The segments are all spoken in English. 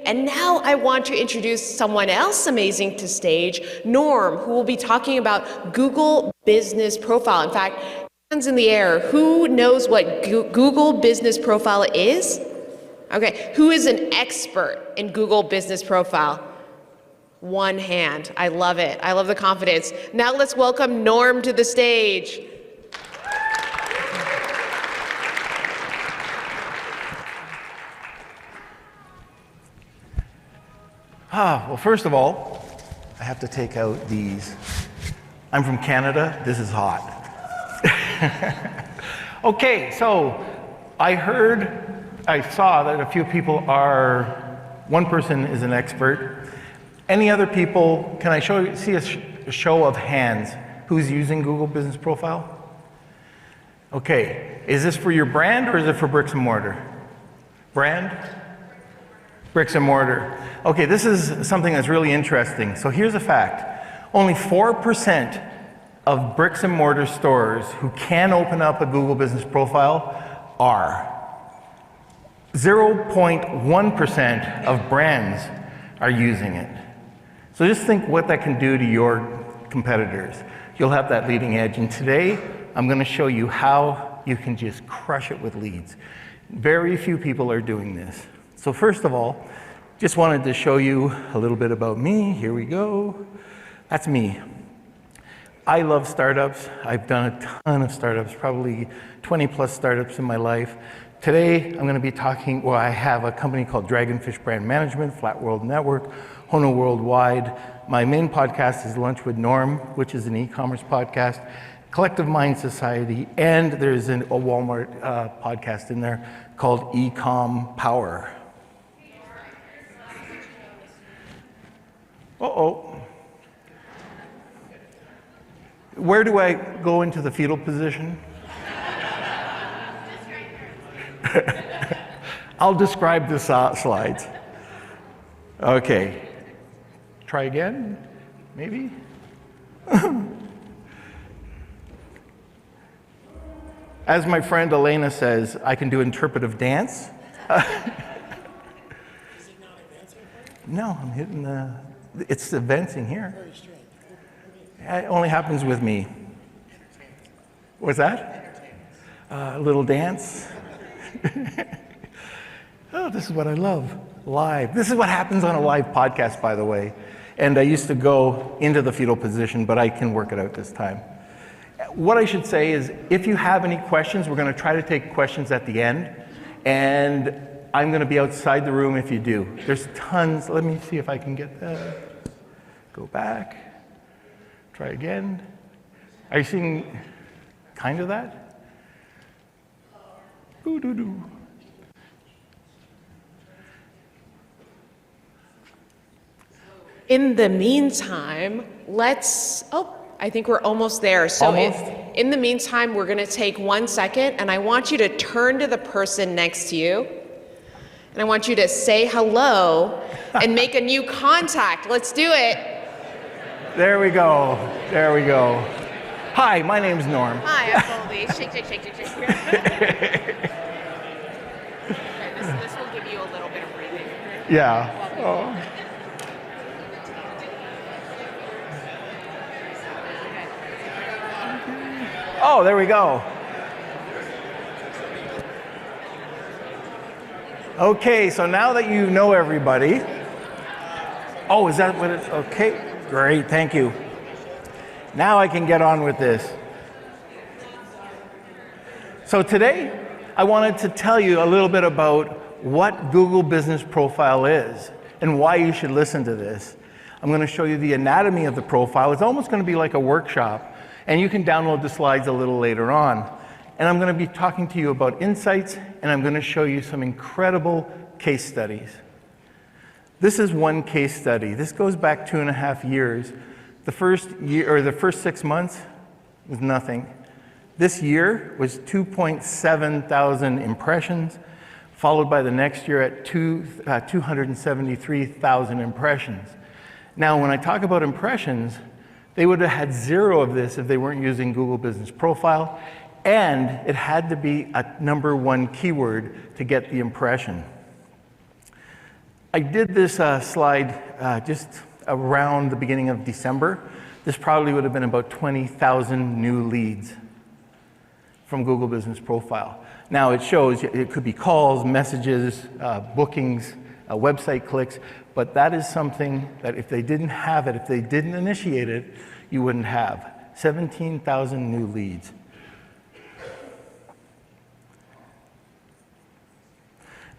And now I want to introduce someone else amazing to stage, Norm, who will be talking about Google Business Profile. In fact, hands in the air, who knows what Google Business Profile is? Okay, who is an expert in Google Business Profile? One hand. I love it. I love the confidence. Now let's welcome Norm to the stage. Well, first of all, I have to take out these. I'm from Canada. This is hot. Okay, so I saw that a few people one person is an expert. Any other see a show of hands who's using Google Business Profile? Okay, is this for your brand or is it for bricks and mortar? Brand? Bricks and mortar. Okay, this is something that's really interesting. So here's a fact. Only 4% of bricks and mortar stores who can open up a Google Business Profile are. 0.1% of brands are using it. So just think what that can do to your competitors. You'll have that leading edge. And today, I'm going to show you how you can just crush it with leads. Very few people are doing this. So first of all, just wanted to show you a little bit about me. Here we go. That's me. I love startups. I've done a ton of startups, probably 20 plus startups in my life. Today, I'm going to be talking, I have a company called Dragonfish Brand Management, Flat World Network, Hono Worldwide. My main podcast is Lunch with Norm, which is an e-commerce podcast, Collective Mind Society, and there's a Walmart podcast in there called Ecom Power. Where do I go into the fetal position? I'll describe the slides. Okay. Try again, maybe? As my friend Elena says, I can do interpretive dance. Is it not advancing? No, I'm hitting it's advancing here. Very strange. It only happens with me. What's that? A little dance. Oh, this is what I love. Live. This is what happens on a live podcast, by the way. And I used to go into the fetal position, but I can work it out this time. What I should say is, if you have any questions, we're going to try to take questions at the end. And I'm going to be outside the room if you do. There's tons. Let me see if I can get that. Go back. Try again. Are you seeing kind of that? Ooh-doo-doo. In the meantime, I think we're almost there. So in the meantime, we're going to take 1 second, and I want you to turn to the person next to you. And I want you to say hello and make a new contact. Let's do it. There we go. There we go. Hi, my name's Norm. Hi, I'm Goldie. Shake, shake, shake, shake, shake. Okay, this will give you a little bit of breathing. Yeah. Oh, there we go. Okay, so now that you know everybody. Oh, is that what it's? Okay, great, thank you. Now I can get on with this. So today, I wanted to tell you a little bit about what Google Business Profile is and why you should listen to this. I'm going to show you the anatomy of the profile. It's almost going to be like a workshop, and you can download the slides a little later on. And I'm going to be talking to you about insights, and I'm going to show you some incredible case studies. This is one case study. This goes back 2.5 years. The first year, or the first 6 months, was nothing. This year was 2.7 thousand impressions, followed by the next year at 273,000 impressions. Now, when I talk about impressions, they would have had 0 of this if they weren't using Google Business Profile, and it had to be a #1 keyword to get the impression. I did this slide just around the beginning of December. This probably would have been about 20,000 new leads from Google Business Profile. Now it shows it could be calls, messages, bookings, website clicks, but that is something that if they didn't have it, if they didn't initiate it, you wouldn't have. 17,000 new leads.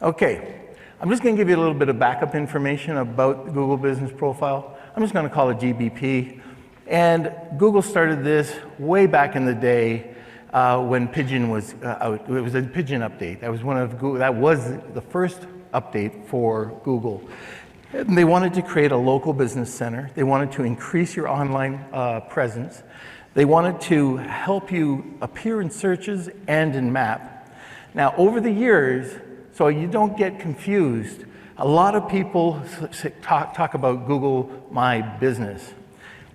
Okay, I'm just going to give you a little bit of backup information about Google Business Profile. I'm just going to call it GBP. And Google started this way back in the day when Pigeon was out. It was a Pigeon update. That was that was the first update for Google. And they wanted to create a local business center. They wanted to increase your online presence. They wanted to help you appear in searches and in map. Now, over the years, so you don't get confused, a lot of people talk about Google My Business.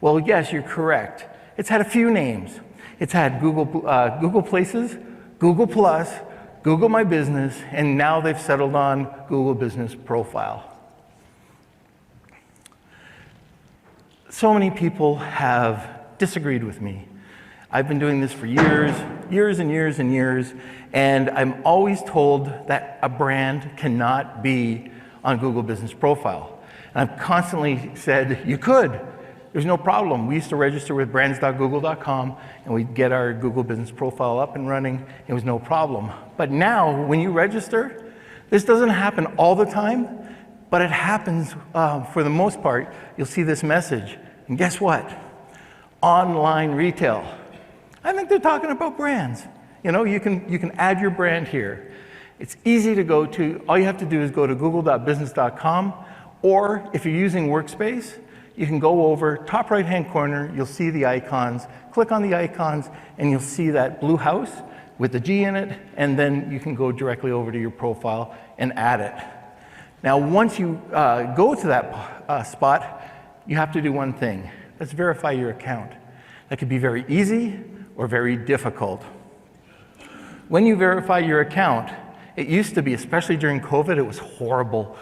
Well, yes, you're correct. It's had a few names. It's had Google Places, Google Plus, Google My Business, and now they've settled on Google Business Profile. So many people have disagreed with me. I've been doing this for years and years and years, and I'm always told that a brand cannot be on Google Business Profile. And I've constantly said, you could. There's no problem. We used to register with brands.google.com, and we'd get our Google Business Profile up and running. It was no problem. But now, when you register, this doesn't happen all the time, but it happens for the most part. You'll see this message. And guess what? Online retail. I think they're talking about brands. You know, you can add your brand here. It's easy to go to. All you have to do is go to google.business.com, or if you're using Workspace, you can go over, top right-hand corner, you'll see the icons. Click on the icons, and you'll see that blue house with the G in it, and then you can go directly over to your profile and add it. Now, once you go to that spot, you have to do one thing. Let's verify your account. That could be very easy or very difficult. When you verify your account, it used to be, especially during COVID, it was horrible.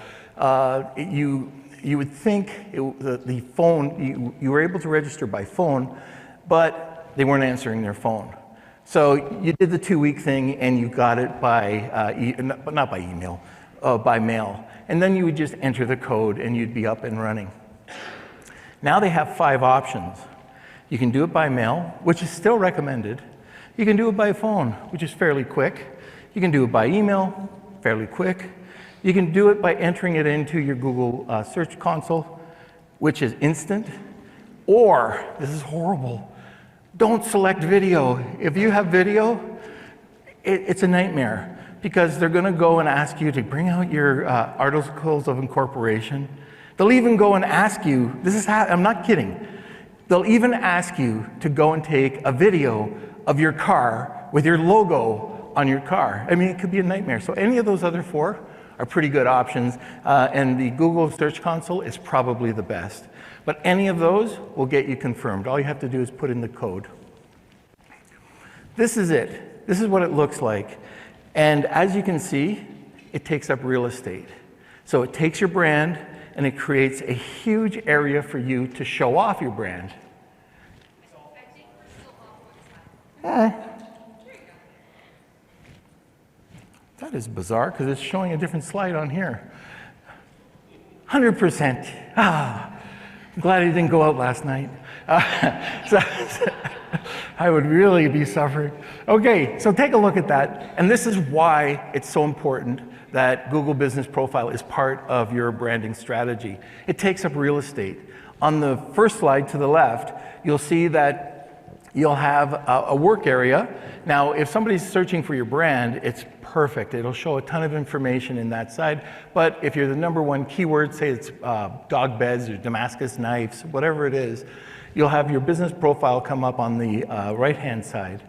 You would think the phone, you were able to register by phone, but they weren't answering their phone. So you did the 2-week thing and you got it by, not by email, by mail. And then you would just enter the code and you'd be up and running. Now they have 5 options. You can do it by mail, which is still recommended. You can do it by phone, which is fairly quick. You can do it by email, fairly quick. You can do it by entering it into your Google Search Console, which is instant. Or, this is horrible, don't select video. If you have video, it's a nightmare because they're going to go and ask you to bring out your articles of incorporation. They'll even go and ask you, I'm not kidding, they'll even ask you to go and take a video of your car with your logo on your car. I mean, it could be a nightmare. So any of those other 4 are pretty good options, and the Google Search Console is probably the best. But any of those will get you confirmed. All you have to do is put in the code. This is it. This is what it looks like. And as you can see, it takes up real estate. So it takes your brand and it creates a huge area for you to show off your brand. That is bizarre because it's showing a different slide on here. 100%. I'm glad I didn't go out last night. So I would really be suffering. Okay, so take a look at that. And this is why it's so important that Google Business Profile is part of your branding strategy. It takes up real estate. On the first slide to the left, you'll see that you'll have a work area. Now, if somebody's searching for your brand, it's perfect. It'll show a ton of information in that side. But if you're the #1 keyword, say it's dog beds or Damascus knives, whatever it is, you'll have your business profile come up on the right-hand side.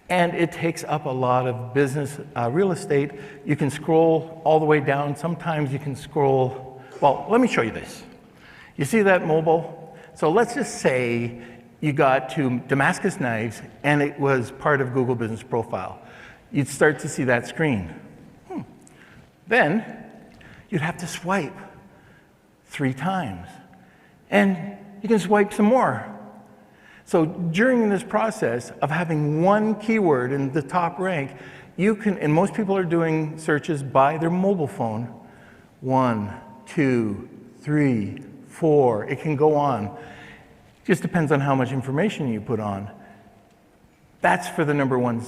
And it takes up a lot of business real estate. You can scroll all the way down. Sometimes you can scroll, well, let me show you this. You see that mobile? So let's just say you got to Damascus knives and it was part of Google Business Profile. You'd start to see that screen. Then you'd have to swipe. 3 times. And you can swipe some more. So during this process of having one keyword in the top rank, you can, and most people are doing searches by their mobile phone. 1, 2, 3, 4, it can go on. Just depends on how much information you put on. That's for the number one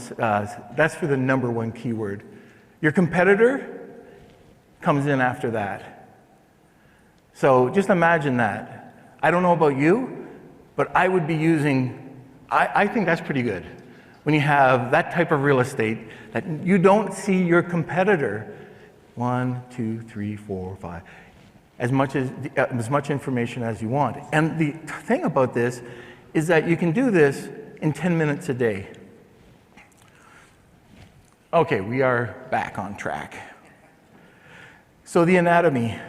keyword. Your competitor comes in after that. So just imagine that. I don't know about you, but I would be using, I think that's pretty good. When you have that type of real estate that you don't see your competitor, 1, 2, 3, 4, 5, as much information as you want. And the thing about this is that you can do this in 10 minutes a day. Okay, we are back on track. So the anatomy,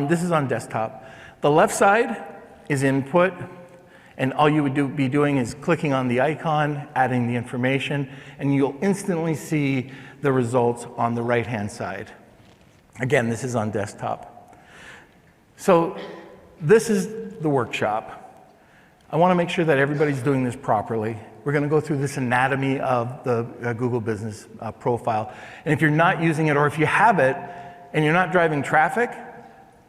this is on desktop. The left side is input, and all you would be doing is clicking on the icon, adding the information, and you'll instantly see the results on the right-hand side. Again, this is on desktop. So this is the workshop. I want to make sure that everybody's doing this properly. We're going to go through this anatomy of the Google Business Profile. And if you're not using it, or if you have it and you're not driving traffic,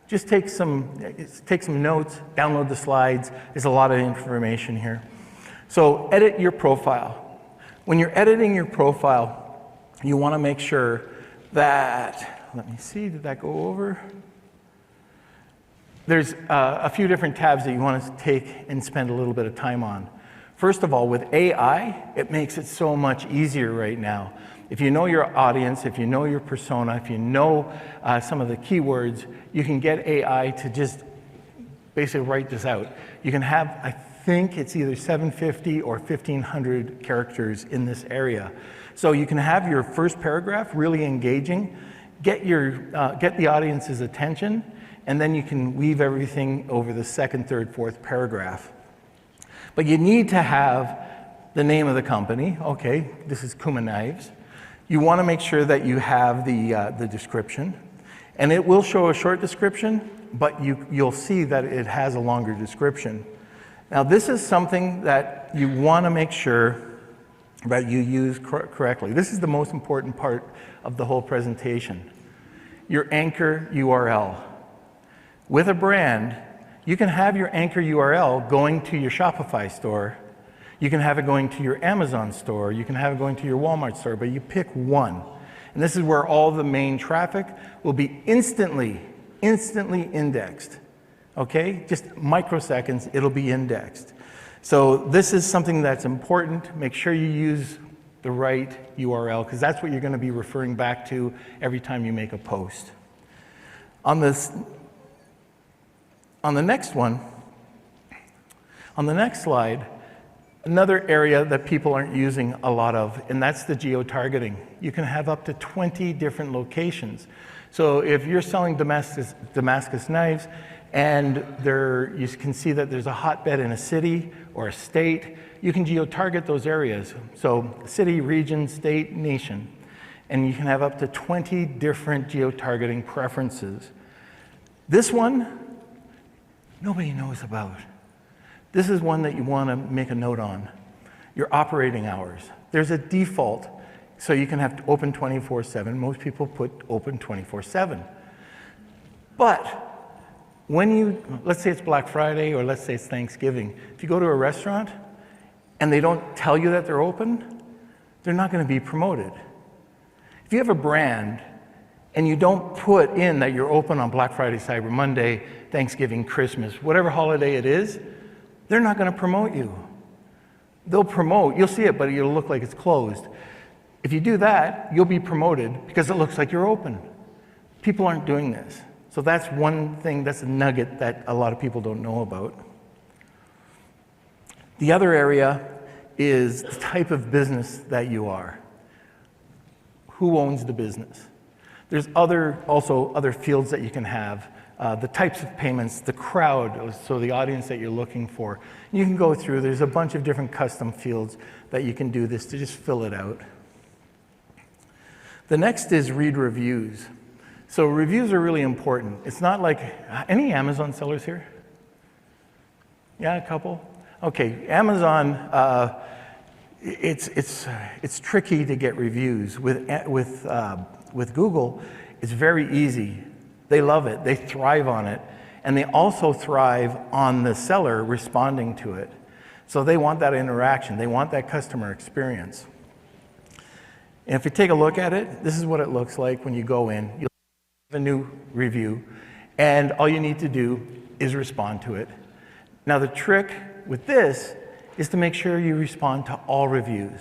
just take some notes, download the slides. There's a lot of information here. So edit your profile. When you're editing your profile, you want to make sure that, let me see, did that go over? There's a few different tabs that you want to take and spend a little bit of time on. First of all, with AI, it makes it so much easier right now. If you know your audience, if you know your persona, if you know some of the keywords, you can get AI to just basically write this out. You can have, I think it's either 750 or 1,500 characters in this area. So you can have your first paragraph really engaging, get the audience's attention, and then you can weave everything over the second, third, fourth paragraph. But you need to have the name of the company. Okay, this is Kuma Knives. You want to make sure that you have the description. And it will show a short description, but you'll see that it has a longer description. Now, this is something that you want to make sure that you use correctly. This is the most important part of the whole presentation. Your anchor URL. With a brand, you can have your anchor URL going to your Shopify store. You can have it going to your Amazon store. You can have it going to your Walmart store, but you pick one. And this is where all the main traffic will be instantly indexed. Okay? Just microseconds, it'll be indexed. So this is something that's important. Make sure you use the right URL, because that's what you're going to be referring back to every time you make a post. On the next one, on the next slide, another area that people aren't using a lot of, and that's the geo-targeting. You can have up to 20 different locations. So if you're selling Damascus knives, and you can see that there's a hotbed in a city or a state, you can geo-target those areas. So city, region, state, nation. And you can have up to 20 different geo-targeting preferences. This one, nobody knows about. This is one that you want to make a note on. Your operating hours. There's a default, so you can have open 24/7. Most people put open 24/7. But when let's say it's Black Friday, or let's say it's Thanksgiving, if you go to a restaurant and they don't tell you that they're open, they're not going to be promoted. If you have a brand and you don't put in that you're open on Black Friday, Cyber Monday, Thanksgiving, Christmas, whatever holiday it is, they're not going to promote you. They'll promote, you'll see it, but it'll look like it's closed. If you do that, you'll be promoted because it looks like you're open. People aren't doing this. So that's one thing, that's a nugget that a lot of people don't know about. The other area is the type of business that you are. Who owns the business? There's also other fields that you can have. The types of payments, the crowd, so the audience that you're looking for. You can go through, there's a bunch of different custom fields that you can do this to just fill it out. The next is read reviews. So reviews are really important. It's not like, any Amazon sellers here? Yeah, a couple? Okay, Amazon, it's tricky to get reviews. With Google, it's very easy. They love it, they thrive on it, and they also thrive on the seller responding to it. So they want that interaction, they want that customer experience. And if you take a look at it, this is what it looks like when you go in. You'll have a new review, and all you need to do is respond to it. Now the trick with this is to make sure you respond to all reviews.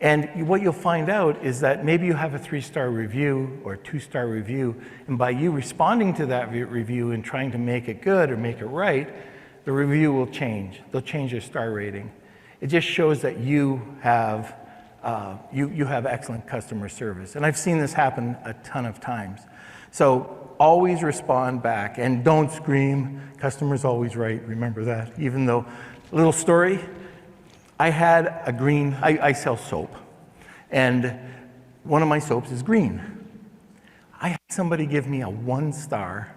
And what you'll find out is that maybe you have a 3-star review or a 2-star review, and by you responding to that review and trying to make it good or make it right, the review will change. They'll change your star rating. It just shows that you have excellent customer service. And I've seen this happen a ton of times. So always respond back and don't scream. Customer's always right, remember that. Even though, little story, I had a green, I sell soap, and one of my soaps is green. I had somebody give me a 1-star,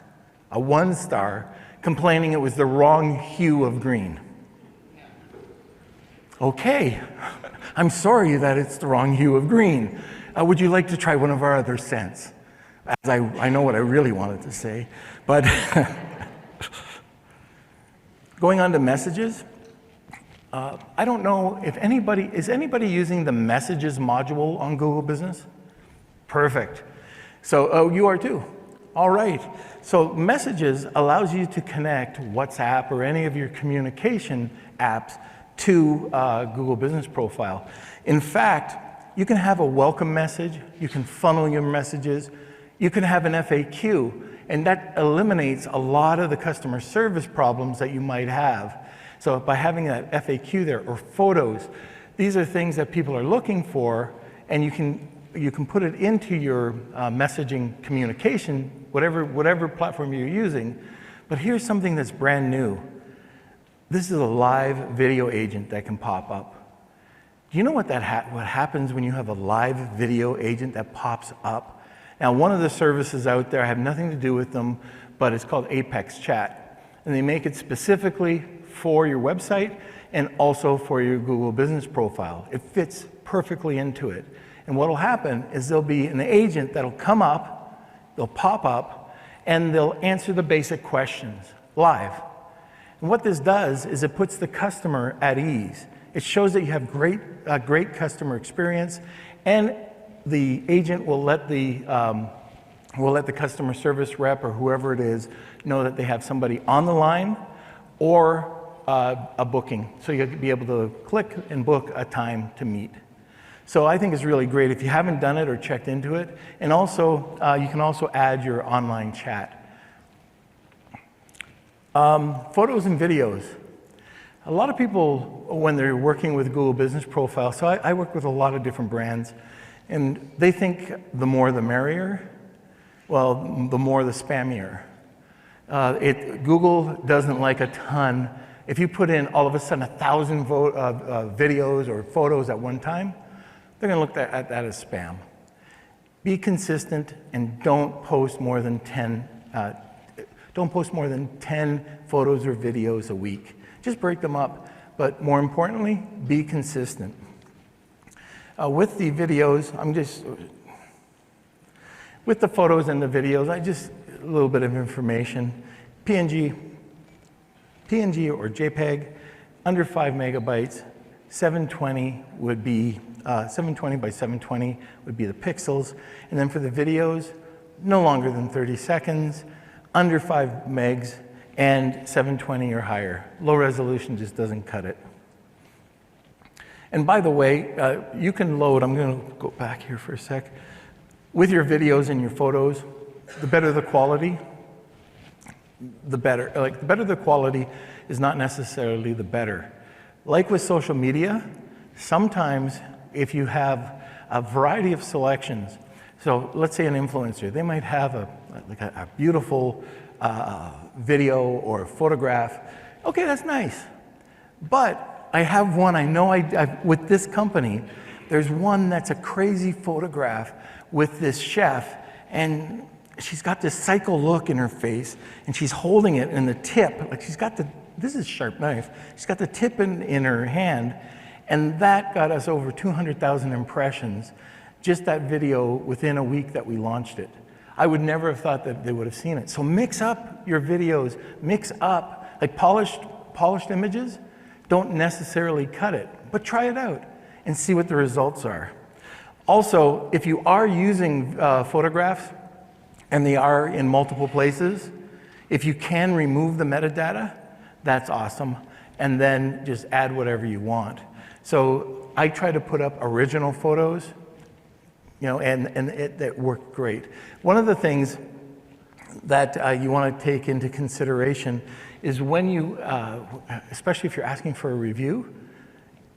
complaining it was the wrong hue of green. Okay, I'm sorry that it's the wrong hue of green. Would you like to try one of our other scents? As I know what I really wanted to say, but going on to messages, I don't know if is anybody using the messages module on Google Business? Perfect. So, oh, you are too. All right. So messages allows you to connect WhatsApp or any of your communication apps to Google Business Profile. In fact, you can have a welcome message, you can funnel your messages, you can have an FAQ, and that eliminates a lot of the customer service problems that you might have. So by having that FAQ there, or photos, these are things that people are looking for, and you can put it into your messaging communication, whatever platform you're using. But here's something that's brand new. This is a live video agent that can pop up. Do you know what happens when you have a live video agent that pops up? Now, one of the services out there, I have nothing to do with them, but it's called Apex Chat. And they make it specifically for your website and also for your Google Business Profile. It fits perfectly into it. And what will happen is there'll be an agent that'll come up, they'll pop up, and they'll answer the basic questions live. And what this does is it puts the customer at ease. It shows that you have great customer experience, and the agent will let the customer service rep or whoever it is know that they have somebody on the line or a booking. So you'll be able to click and book a time to meet. So I think it's really great if you haven't done it or checked into it. And also, you can also add your online chat. Photos and videos. A lot of people, when they're working with Google Business Profile, so I work with a lot of different brands, and they think the more the merrier. Well, the more the spammier. Google doesn't like a ton. If you put in all of a sudden 1,000 videos or photos at one time, they're going to look at that as spam. Be consistent and don't post more than 10 photos or videos a week. Just break them up, but more importantly, be consistent. With the videos, with the photos and the videos, a little bit of information. PNG or JPEG, under 5 megabytes, 720 would be 720 by 720 would be the pixels, and then for the videos, no longer than 30 seconds, under 5 megs, and 720 or higher. Low resolution just doesn't cut it. And by the way, you can load, I'm going to go back here for a sec, with your videos and your photos, the better the quality, the better. Like, the better the quality is not necessarily the better. Like with social media, sometimes if you have a variety of selections, so let's say an influencer, they might have a beautiful video or a photograph. Okay, that's nice. But I have one, I know with this company, there's one that's a crazy photograph with this chef, and she's got this psycho look in her face, and she's holding it in the tip, like she's got this is a sharp knife, she's got the tip in her hand, and that got us over 200,000 impressions, just that video within a week that we launched it. I would never have thought that they would have seen it. So mix up your videos, mix up, like polished images, don't necessarily cut it, but try it out and see what the results are. Also, if you are using photographs and they are in multiple places, if you can remove the metadata, that's awesome, and then just add whatever you want. So I try to put up original photos, and that worked great. One of the things that you want to take into consideration is when you, especially if you're asking for a review,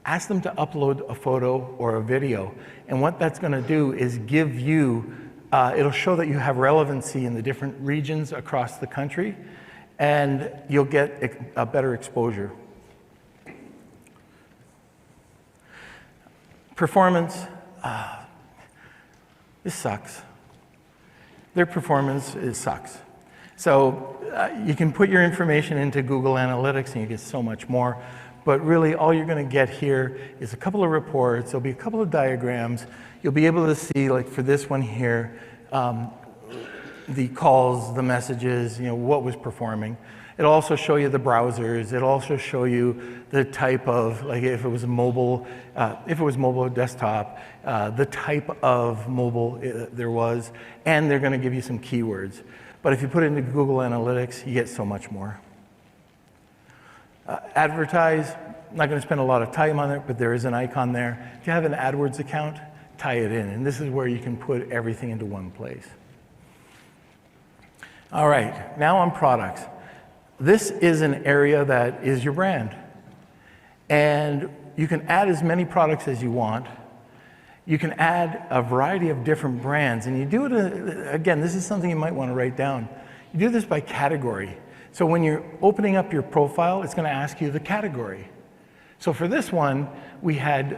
ask them to upload a photo or a video. And what that's going to do is give you, it'll show that you have relevancy in the different regions across the country, and you'll get a better exposure. Performance, this sucks. Their performance, it sucks. So you can put your information into Google Analytics and you get so much more, but really all you're going to get here is a couple of reports, there'll be a couple of diagrams, you'll be able to see, like for this one here, the calls, the messages, what was performing. It'll also show you the browsers. It'll also show you the type of, like if it was mobile or desktop, the type of mobile there was, and they're going to give you some keywords. But if you put it into Google Analytics, you get so much more. Advertise, I'm not going to spend a lot of time on it, but there is an icon there. If you have an AdWords account, tie it in, and this is where you can put everything into one place. All right, now on products. This is an area that is your brand. And you can add as many products as you want. You can add a variety of different brands. And you do it, again, this is something you might want to write down. You do this by category. So when you're opening up your profile, it's going to ask you the category. So for this one, we had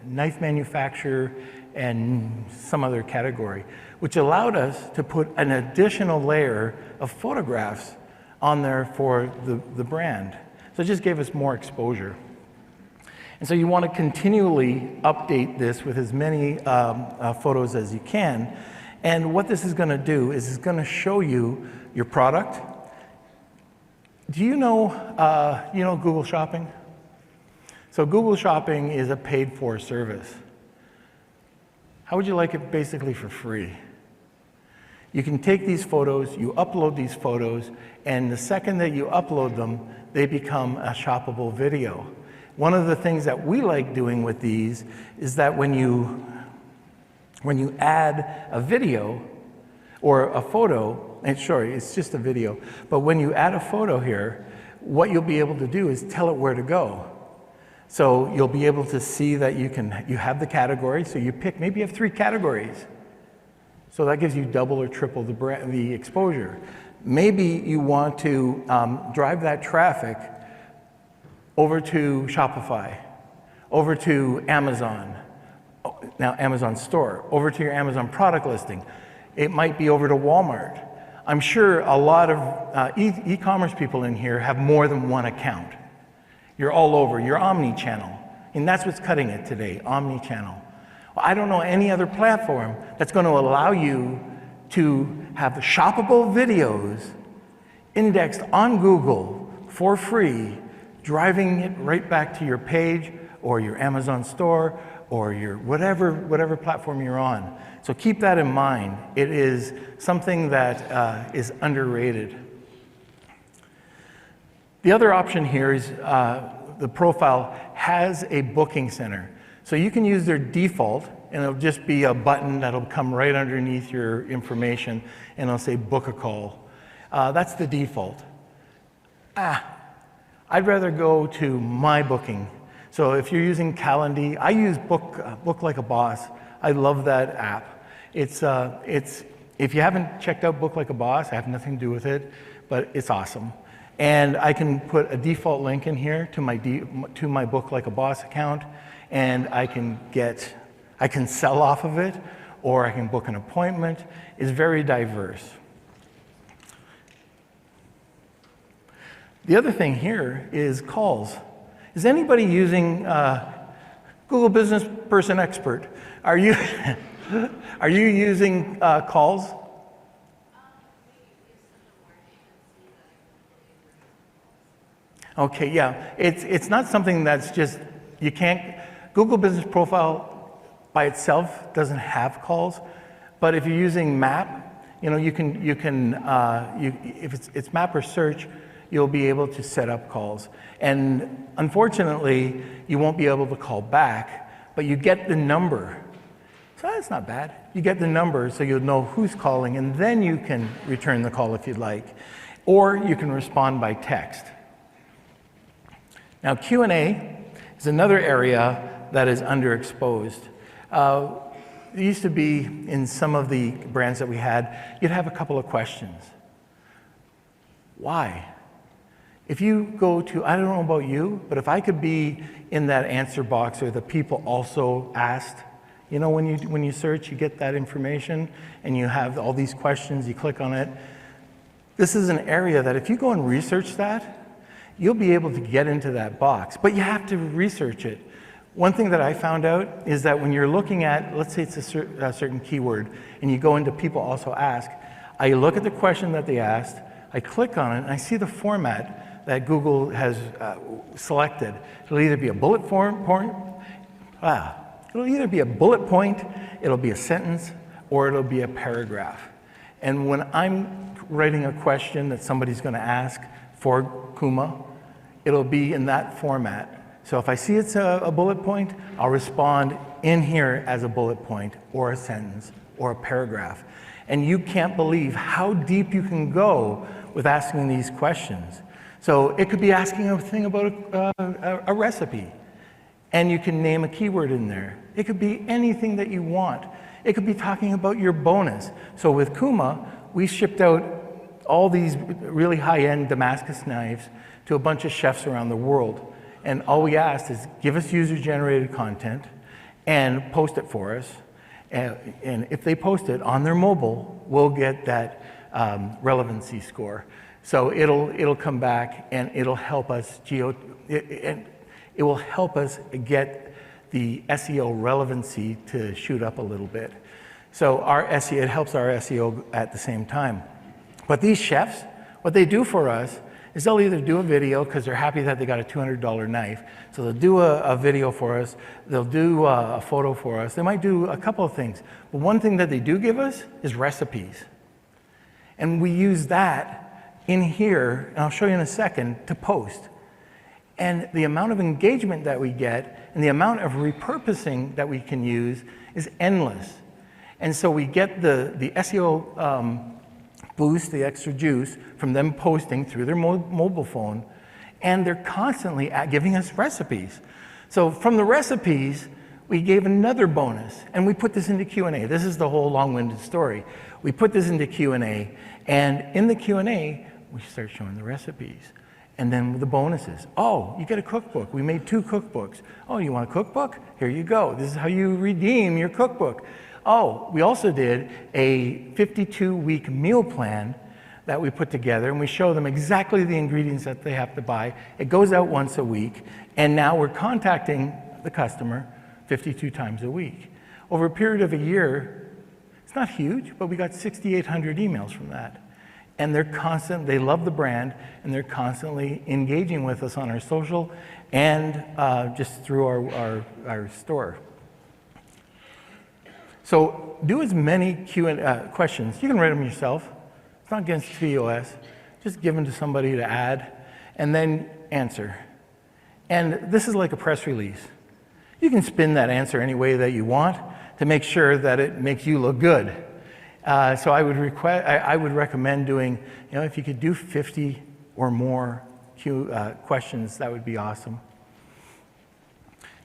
knife manufacturer and some other category, which allowed us to put an additional layer of photographs on there for the brand. So it just gave us more exposure. And so you want to continually update this with as many photos as you can. And what this is going to do is it's going to show you your product. Do you know Google Shopping? So Google Shopping is a paid-for service. How would you like it basically for free? You can take these photos, you upload these photos, and the second that you upload them, they become a shoppable video. One of the things that we like doing with these is that when you add a video or a photo, and sorry, it's just a video, but when you add a photo here, what you'll be able to do is tell it where to go. So you'll be able to see that you have the category, so you pick, maybe you have 3 categories. So that gives you double or triple the exposure. Maybe you want to drive that traffic over to Shopify, over to Amazon, now Amazon store, over to your Amazon product listing. It might be over to Walmart. I'm sure a lot of e-commerce people in here have more than one account. You're all over, you're omni-channel. And that's what's cutting it today, omni-channel. I don't know any other platform that's going to allow you to have shoppable videos indexed on Google for free, driving it right back to your page or your Amazon store or your whatever platform you're on. So keep that in mind. It is something that is underrated. The other option here is the profile has a booking center. So you can use their default, and it'll just be a button that'll come right underneath your information, and it'll say book a call. That's the default. I'd rather go to my booking. So if you're using Calendly, I use Book Like a Boss. I love that app. It's if you haven't checked out Book Like a Boss, I have nothing to do with it, but it's awesome. And I can put a default link in here to my Book Like a Boss account, and I can sell off of it, or I can book an appointment. It's very diverse. The other thing here is calls. Is anybody using Google Business Person Expert? Are you, are you using calls? Okay, yeah, it's not something that's just, you can't, Google Business Profile by itself doesn't have calls, but if you're using Map, if it's Map or Search, you'll be able to set up calls. And unfortunately, you won't be able to call back, but you get the number. So that's not bad. You get the number so you'll know who's calling, and then you can return the call if you'd like. Or you can respond by text. Now, Q&A is another area that is underexposed. It used to be in some of the brands that we had, you'd have a couple of questions. Why? If you go to, I don't know about you, but if I could be in that answer box or the people also asked, you know, when you search, you get that information and you have all these questions, you click on it. This is an area that if you go and research that, you'll be able to get into that box, but you have to research it. One thing that I found out is that when you're looking at, let's say it's a certain keyword, and you go into people also ask, I look at the question that they asked, I click on it, and I see the format that Google has selected. It'll either be a bullet point, it'll either be a bullet point, it'll be a sentence, or it'll be a paragraph. And when I'm writing a question that somebody's going to ask for Kuma, it'll be in that format. So if I see it's a bullet point, I'll respond in here as a bullet point or a sentence or a paragraph. And you can't believe how deep you can go with asking these questions. So it could be asking a thing about a recipe, and you can name a keyword in there. It could be anything that you want. It could be talking about your bonus. So with Kuma, we shipped out all these really high-end Damascus knives to a bunch of chefs around the world. And all we asked is give us user-generated content and post it for us. And if they post it on their mobile, we'll get that relevancy score. So it'll come back and it'll help us it will help us get the SEO relevancy to shoot up a little bit. So our SEO, it helps our SEO at the same time. But these chefs, what they do for us is they'll either do a video because they're happy that they got a $200 knife. So they'll do a video for us. They'll do a photo for us. They might do a couple of things. But one thing that they do give us is recipes. And we use that in here, and I'll show you in a second, to post. And the amount of engagement that we get and the amount of repurposing that we can use is endless. And so we get the SEO boost, the extra juice, from them posting through their mobile phone, and they're constantly giving us recipes. So from the recipes, we gave another bonus, and we put this into Q&A. This is the whole long-winded story. We put this into Q&A, and in the Q&A, we start showing the recipes. And then the bonuses. Oh, you get a cookbook. We made 2 cookbooks. Oh, you want a cookbook? Here you go. This is how you redeem your cookbook. Oh, we also did a 52-week meal plan that we put together, and we show them exactly the ingredients that they have to buy. It goes out once a week, and now we're contacting the customer 52 times a week. Over a period of a year, it's not huge, but we got 6,800 emails from that. And they love the brand, and they're constantly engaging with us on our social and just through our store. So do as many questions. You can write them yourself. It's not against TOS. Just give them to somebody to add, and then answer. And this is like a press release. You can spin that answer any way that you want to make sure that it makes you look good. So I would recommend doing, if you could do 50 or more questions, that would be awesome.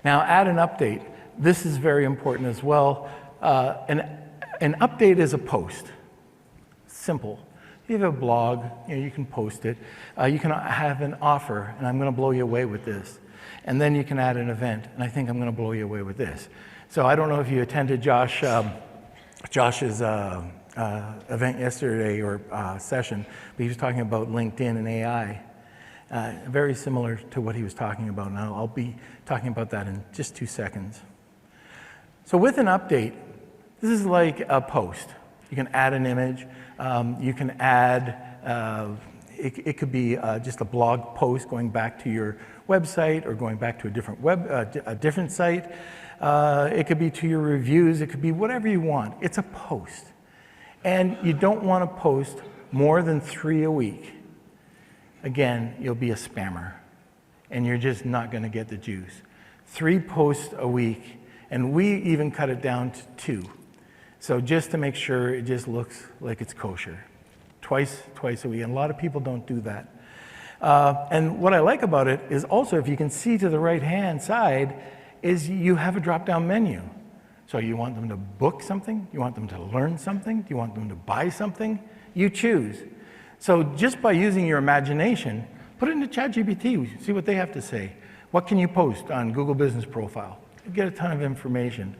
Now add an update. This is very important as well. An update is a post. Simple. If you have a blog, you can post it. You can have an offer, and I'm going to blow you away with this. And then you can add an event, and I think I'm going to blow you away with this. So I don't know if you attended Josh Josh's event yesterday, or session, but he was talking about LinkedIn and AI. Very similar to what he was talking about now. I'll be talking about that in just 2 seconds. So with an update, this is like a post. You can add an image. You can add, it could be just a blog post going back to your website or going back to a different site. It could be to your reviews. It could be whatever you want. It's a post. And you don't want to post more than 3 a week. Again, you'll be a spammer, and you're just not going to get the juice. 3 posts a week, and we even cut it down to 2. So just to make sure it just looks like it's kosher. Twice a week, and a lot of people don't do that. And what I like about it is also, if you can see to the right-hand side, is you have a drop-down menu. So you want them to book something? You want them to learn something? Do you want them to buy something? You choose. So just by using your imagination, put it into ChatGPT, see what they have to say. What can you post on Google Business Profile? You get a ton of information.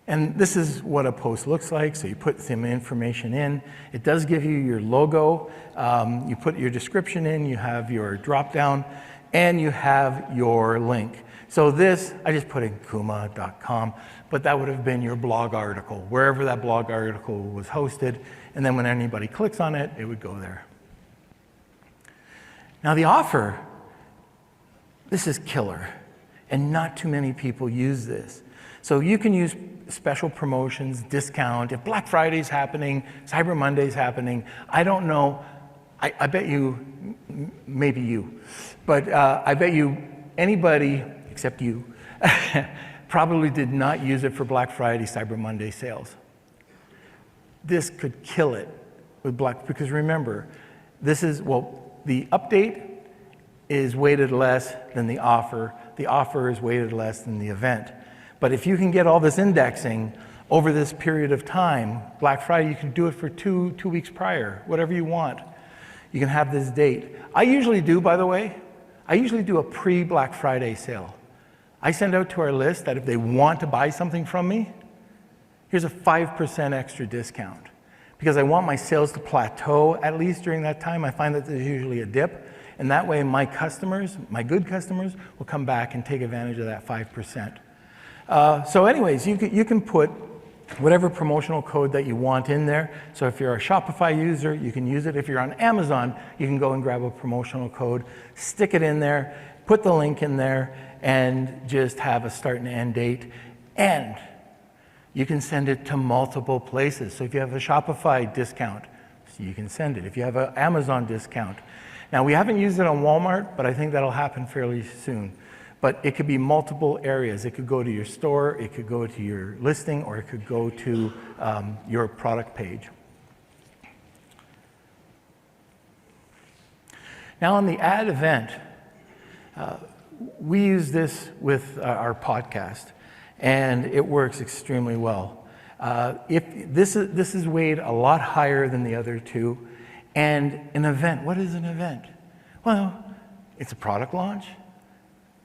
And this is what a post looks like. So you put some information in. It does give you your logo. You put your description in. You have your drop-down, and you have your link. So this, I just put in kuma.com, but that would have been your blog article, wherever that blog article was hosted. And then when anybody clicks on it, it would go there. Now the offer, this is killer. And not too many people use this. So you can use special promotions, discount. If Black Friday's happening, Cyber Monday's happening, I don't know. I bet you, maybe you, but I bet you anybody except you probably did not use it for Black Friday, Cyber Monday sales. This could kill it with because remember, this is, well, the update is weighted less than the offer. The offer is weighted less than the event. But if you can get all this indexing over this period of time, Black Friday, you can do it for two weeks prior, whatever you want. You can have this date. I usually do, by the way, I usually do a pre-Black Friday sale. I send out to our list that if they want to buy something from me, here's a 5% extra discount. Because I want my sales to plateau at least during that time. I find that there's usually a dip. And that way my customers, my good customers, will come back and take advantage of that 5%. So anyways, you can put whatever promotional code that you want in there. So if you're a Shopify user, you can use it. If you're on Amazon, you can go and grab a promotional code, stick it in there, put the link in there, and just have a start and end date. And you can send it to multiple places. So if you have a Shopify discount, you can send it. If you have an Amazon discount. Now, we haven't used it on Walmart, but I think that'll happen fairly soon. But it could be multiple areas. It could go to your store, it could go to your listing, or it could go to your product page. Now, on the ad event, we use this with our podcast, and it works extremely well. If this is weighed a lot higher than the other two. And an event, what is an event? Well, it's a product launch.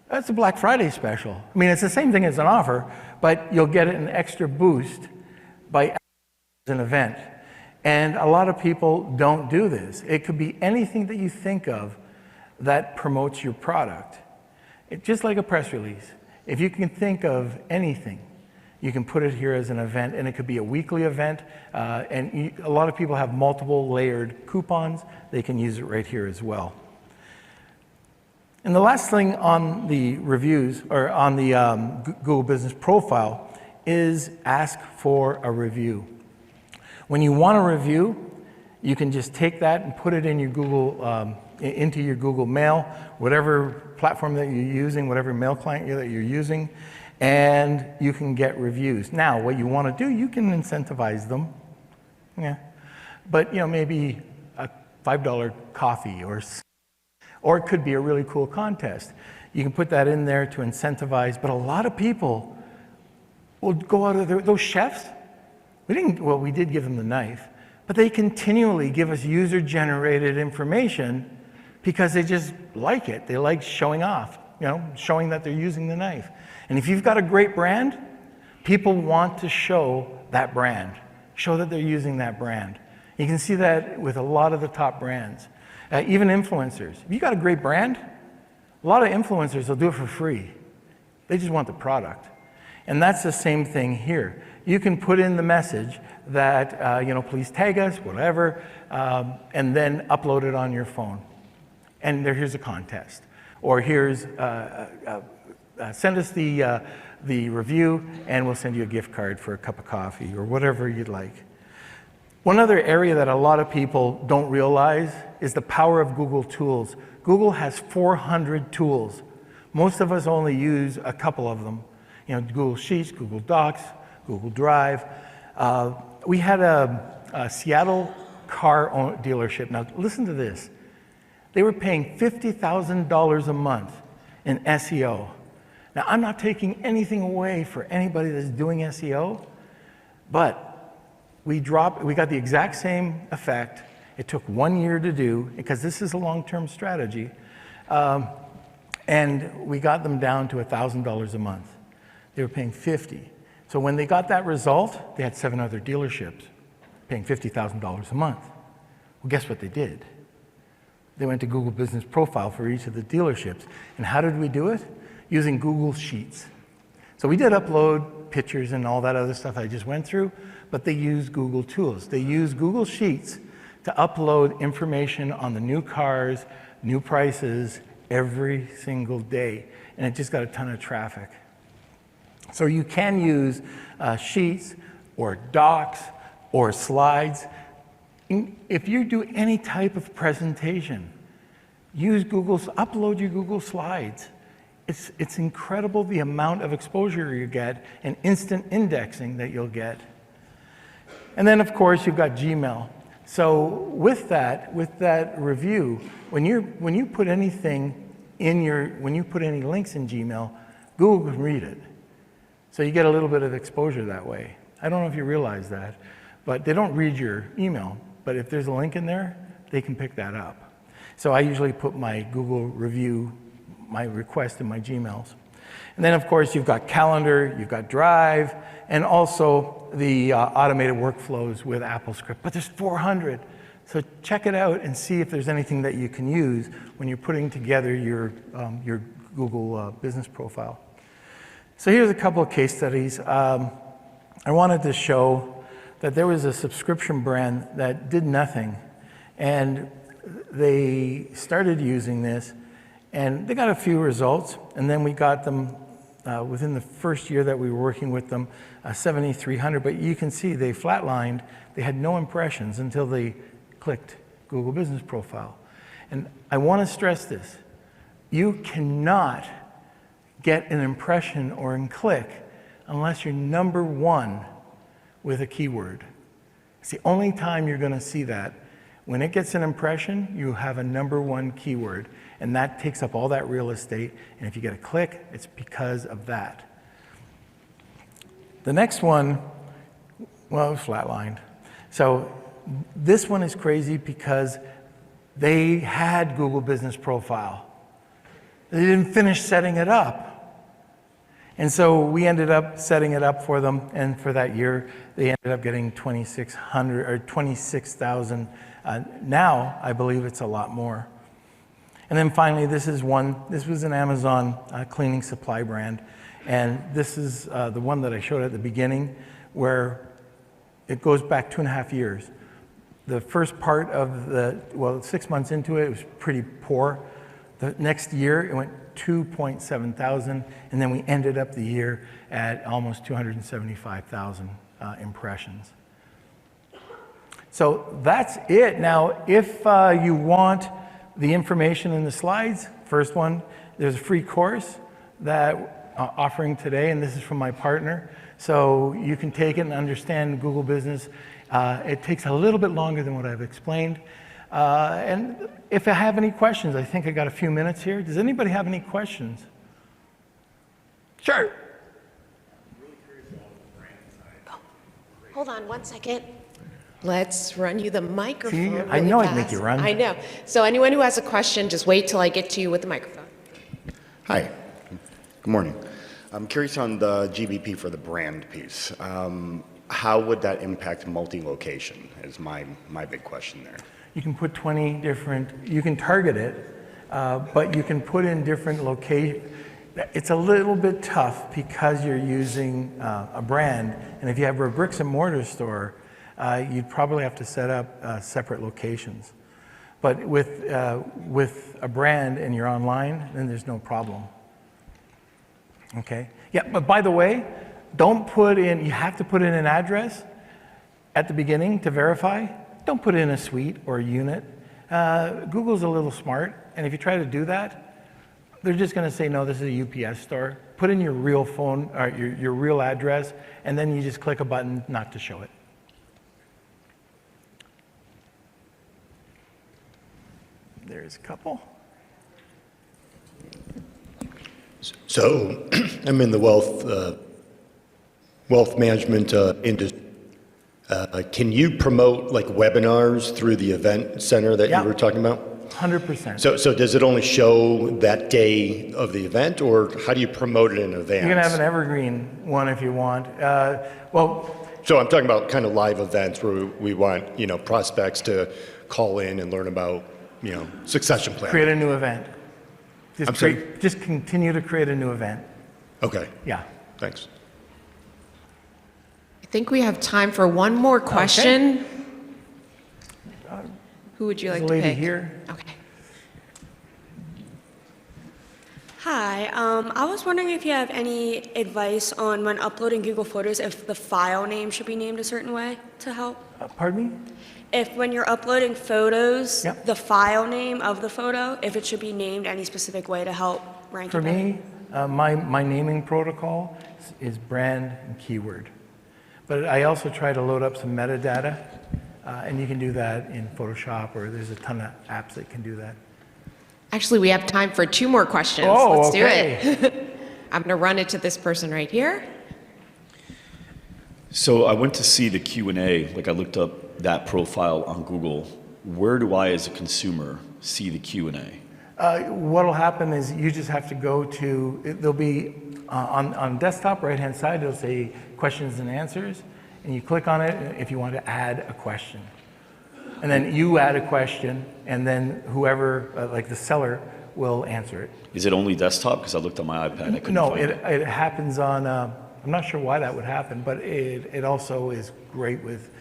That's a Black Friday special. I mean, it's the same thing as an offer, but you'll get an extra boost by an event. And a lot of people don't do this. It could be anything that you think of that promotes your product. Just like a press release. If you can think of anything, you can put it here as an event, and it could be a weekly event. And a lot of people have multiple layered coupons. They can use it right here as well. And the last thing on the reviews, or on the Google Business Profile, is ask for a review. When you want a review, you can just take that and put it in your Google, into your Google Mail, whatever platform that you're using, whatever mail client that you're using, and you can get reviews. Now, what you want to do, you can incentivize them, yeah, but maybe a $5 coffee, or it could be a really cool contest. You can put that in there to incentivize, but a lot of people will go out of those chefs. We did give them the knife, but they continually give us user-generated information because they just like it. They like showing off, showing that they're using the knife. And if you've got a great brand, People want to show that brand, show that they're using that brand. You can see that with a lot of the top brands, even influencers. If you got a great brand, a lot of influencers will do it for free. They just want the product. And that's the same thing here. You can put in the message that, please tag us, whatever, and then upload it on your phone. And here's a contest. Or here's, send us the review, and we'll send you a gift card for a cup of coffee or whatever you'd like. One other area that a lot of people don't realize is the power of Google tools. Google has 400 tools. Most of us only use a couple of them. Google Sheets, Google Docs, Google Drive. We had a Seattle car dealership. Now listen to this. They were paying $50,000 a month in SEO. Now, I'm not taking anything away for anybody that's doing SEO, but we got the exact same effect. It took 1 year to do, because this is a long-term strategy, and we got them down to $1,000 a month. They were paying $50,000. So when they got that result, they had 7 other dealerships paying $50,000 a month. Well, guess what they did? They went to Google Business Profile for each of the dealerships. And how did we do it? Using Google Sheets. So we did upload pictures and all that other stuff I just went through, but they used Google tools. They used Google Sheets to upload information on the new cars, new prices, every single day. And it just got a ton of traffic. So you can use Sheets or Docs or slides. If you do any type of presentation, upload your Google Slides. It's incredible the amount of exposure you get and instant indexing that you'll get. And then, of course, you've got Gmail. So with that review, when you put anything when you put any links in Gmail, Google can read it. So you get a little bit of exposure that way. I don't know if you realize that, but they don't read your email. But if there's a link in there, they can pick that up. So I usually put my Google review, my request in my Gmails. And then, of course, you've got Calendar, you've got Drive, and also the automated workflows with AppleScript. But there's 400. So check it out and see if there's anything that you can use when you're putting together your Google business profile. So here's a couple of case studies. I wanted to show that there was a subscription brand that did nothing, and they started using this, and they got a few results, and then we got them within the first year that we were working with them, 7,300, but you can see they flatlined. They had no impressions until they clicked Google Business Profile. And I want to stress this. You cannot get an impression or a click unless you're number one with a keyword. It's the only time you're going to see that. When it gets an impression, you have a number one keyword, and that takes up all that real estate. And if you get a click, it's because of that. The next one, well, it was flatlined. So this one is crazy because they had Google Business Profile. They didn't finish setting it up. And so we ended up setting it up for them, and for that year, they ended up getting 2,600 or 26,000. Now, I believe it's a lot more. And then finally, this was an Amazon cleaning supply brand, and this is the one that I showed at the beginning, where it goes back 2.5 years. The first part of 6 months into it, it was pretty poor. The next year, it went 2.7 thousand, and then we ended up the year at almost 275,000 impressions. So that's it. Now, if you want the information in the slides, first one, there's a free course that offering today, and this is from my partner. So you can take it and understand Google Business. It takes a little bit longer than what I've explained. And if I have any questions, I think I got a few minutes here. Does anybody have any questions? Sure. Hold on 1 second. Let's run you the microphone. See, really I know fast. I'd make you run. I know. So anyone who has a question, just wait till I get to you with the microphone. Hi. Good morning. I'm curious on the GBP for the brand piece. How would that impact multi-location is my big question there. You can put 20 different, you can target it, but you can put in different locations. It's a little bit tough because you're using a brand, and if you have a bricks and mortar store, you'd probably have to set up separate locations. But with a brand and you're online, then there's no problem. Okay? Yeah, but by the way, don't put in, you have to put in an address at the beginning to verify. Don't put in a suite or a unit. Google's a little smart, and if you try to do that, they're just going to say, no, this is a UPS store. Put in your real phone, or your real address, and then you just click a button not to show it. There's a couple. So I'm in the wealth management industry. Can you promote like webinars through the event center that you were talking about? 100%. So does it only show that day of the event, or how do you promote it in advance? You can have an evergreen one if you want. So I'm talking about kind of live events where we want, prospects to call in and learn about, succession planning. Create a new event. I'm sorry? Just continue to create a new event. Okay. Yeah. Thanks. I think we have time for one more question. Who would you like to pick? There's a lady here. Okay. Hi, I was wondering if you have any advice on when uploading Google Photos, if the file name should be named a certain way to help? Pardon me? If when you're uploading photos, Yep. the file name of the photo, if it should be named any specific way to help rank For it better? me, my naming protocol is brand and keyword. But I also try to load up some metadata, and you can do that in Photoshop, or there's a ton of apps that can do that. Actually, we have time for 2 more questions. Oh, Let's okay. do it. I'm going to run it to this person right here. So I went to see the Q&A, like I looked up that profile on Google. Where do I, as a consumer, see the Q&A? What'll happen is you just have to go to, there'll be, on desktop right-hand side, it'll say questions and answers, and you click on it if you want to add a question. And then you add a question, and then whoever, like the seller, will answer it. Is it only desktop? Because I looked on my iPad, I couldn't No, find it. it happens on, I'm not sure why that would happen, but it also is great with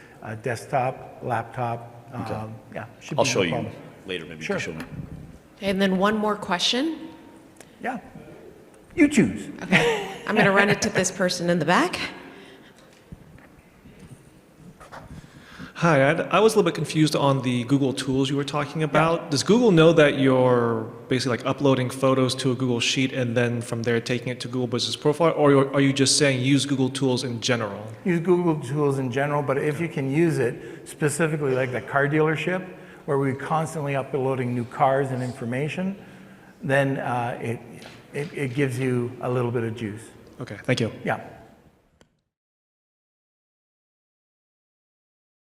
desktop, laptop. Okay. Yeah, should be I'll no show you problem. later, maybe Sure. you can show me. And then one more question. Yeah, you choose. Okay. I'm going to run it to this person in the back. Hi, I was a little bit confused on the Google tools you were talking about. Does Google know that you're basically like uploading photos to a Google Sheet and then from there taking it to Google Business Profile, or are you just saying use Google tools in general? Use Google tools in general, but if you can use it specifically like the car dealership, where we're constantly uploading new cars and information, then it gives you a little bit of juice. Okay, thank you. Yeah.